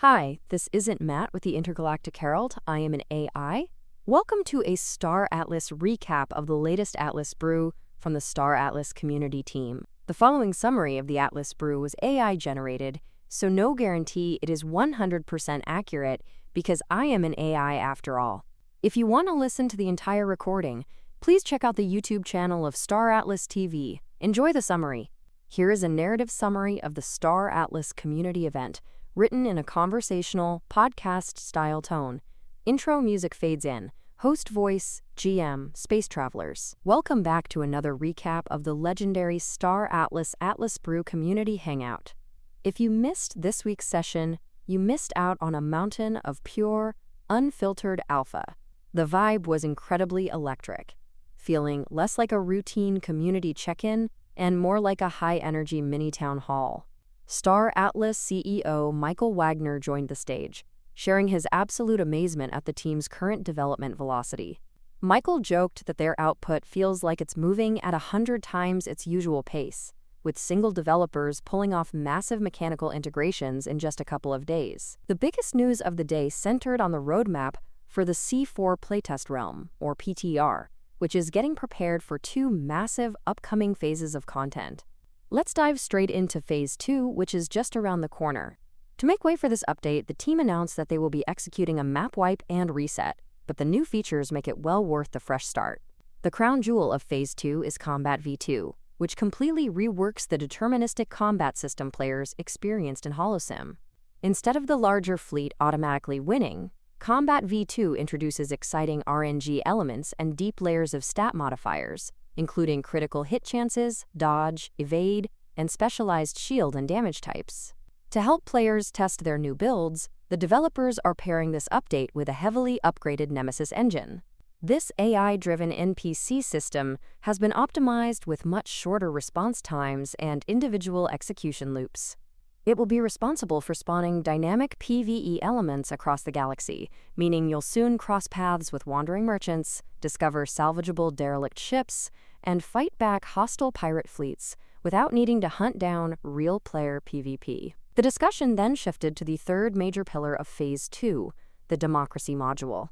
Hi, this isn't Matt with the Intergalactic Herald. I am an AI. Welcome to a Star Atlas recap of the latest Atlas Brew from the Star Atlas community team. The following summary of the Atlas Brew was AI generated, so no guarantee it is 100% accurate because I am an AI after all. If you want to listen to the entire recording, please check out the YouTube channel of Star Atlas TV. Enjoy the summary. Here is a narrative summary of the Star Atlas community event, written in a conversational, podcast-style tone. Intro music fades in. Host voice, GM, Space Travelers. Welcome back to another recap of the legendary Star Atlas Atlas Brew Community Hangout. If you missed this week's session, you missed out on a mountain of pure, unfiltered alpha. The vibe was incredibly electric, feeling less like a routine community check-in and more like a high-energy mini-town hall. Star Atlas CEO Michael Wagner joined the stage, sharing his absolute amazement at the team's current development velocity. Michael joked that their output feels like it's moving at 100 times its usual pace, with single developers pulling off massive mechanical integrations in just a couple of days. The biggest news of the day centered on the roadmap for the C4 playtest realm, or PTR, which is getting prepared for two massive upcoming phases of content. Let's dive straight into Phase 2, which is just around the corner. To make way for this update, the team announced that they will be executing a map wipe and reset, but the new features make it well worth the fresh start. The crown jewel of Phase 2 is Combat V2, which completely reworks the deterministic combat system players experienced in Holosim. Instead of the larger fleet automatically winning, Combat V2 introduces exciting RNG elements and deep layers of stat modifiers, including critical hit chances, dodge, evade, and specialized shield and damage types. To help players test their new builds, the developers are pairing this update with a heavily upgraded Nemesis engine. This AI-driven NPC system has been optimized with much shorter response times and individual execution loops. It will be responsible for spawning dynamic PvE elements across the galaxy, meaning you'll soon cross paths with wandering merchants, discover salvageable derelict ships, and fight back hostile pirate fleets without needing to hunt down real player PvP. The discussion then shifted to the third major pillar of Phase 2, the Democracy module.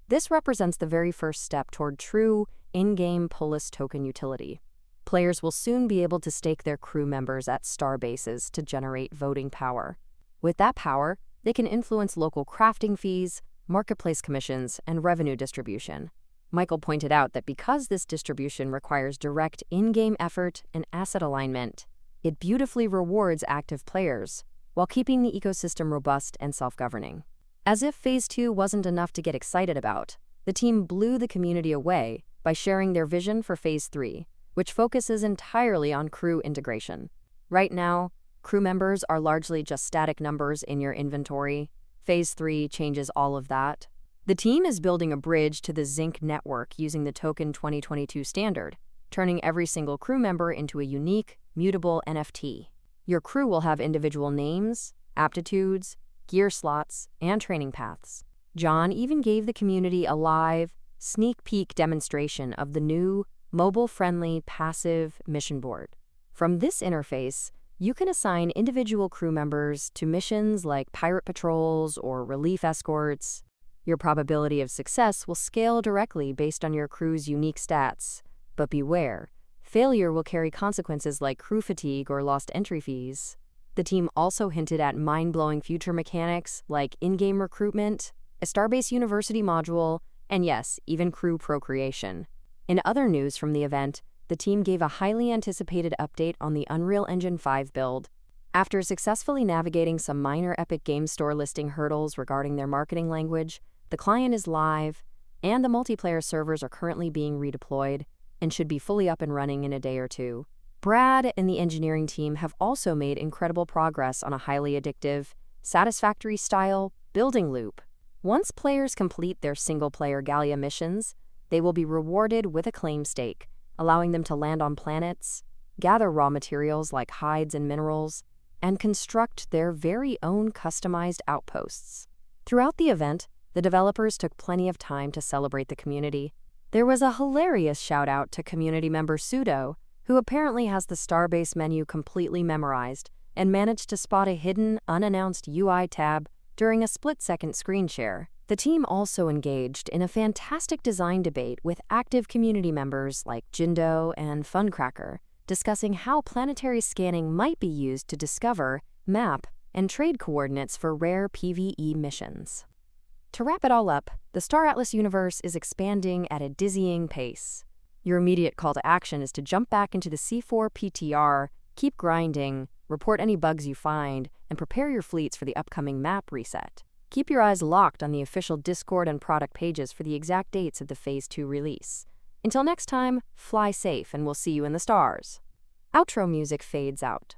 This represents the very first step toward true, in-game Polis token utility. Players will soon be able to stake their crew members at star bases to generate voting power. With that power, they can influence local crafting fees, marketplace commissions, and revenue distribution. Michael pointed out that because this distribution requires direct in-game effort and asset alignment, it beautifully rewards active players while keeping the ecosystem robust and self-governing. As if Phase 2 wasn't enough to get excited about, the team blew the community away by sharing their vision for Phase 3, which focuses entirely on crew integration. Right now, crew members are largely just static numbers in your inventory. Phase 3 changes all of that. The team is building a bridge to the Zinc network using the Token 2022 standard, turning every single crew member into a unique, mutable NFT. Your crew will have individual names, aptitudes, gear slots, and training paths. John even gave the community a live, sneak peek demonstration of the new, mobile-friendly, passive mission board. From this interface, you can assign individual crew members to missions like pirate patrols or relief escorts. Your probability of success will scale directly based on your crew's unique stats. But beware, failure will carry consequences like crew fatigue or lost entry fees. The team also hinted at mind-blowing future mechanics like in-game recruitment, a Starbase University module, and yes, even crew procreation. In other news from the event, the team gave a highly anticipated update on the Unreal Engine 5 build. After successfully navigating some minor Epic Games Store listing hurdles regarding their marketing language, the client is live, and the multiplayer servers are currently being redeployed and should be fully up and running in a day or two. Brad and the engineering team have also made incredible progress on a highly addictive, satisfactory-style building loop. Once players complete their single-player Gallia missions, they will be rewarded with a claim stake, allowing them to land on planets, gather raw materials like hides and minerals, and construct their very own customized outposts. Throughout the event, the developers took plenty of time to celebrate the community. There was a hilarious shout-out to community member Sudo, who apparently has the Starbase menu completely memorized and managed to spot a hidden, unannounced UI tab During a split-second screen share, the team also engaged in a fantastic design debate with active community members like Jindo and Funcracker, discussing how planetary scanning might be used to discover, map, and trade coordinates for rare PvE missions. To wrap it all up, the Star Atlas universe is expanding at a dizzying pace. Your immediate call to action is to jump back into the C4 PTR, keep grinding, report any bugs you find, and prepare your fleets for the upcoming map reset. Keep your eyes locked on the official Discord and product pages for the exact dates of the Phase 2 release. Until next time, fly safe and we'll see you in the stars. Outro music fades out.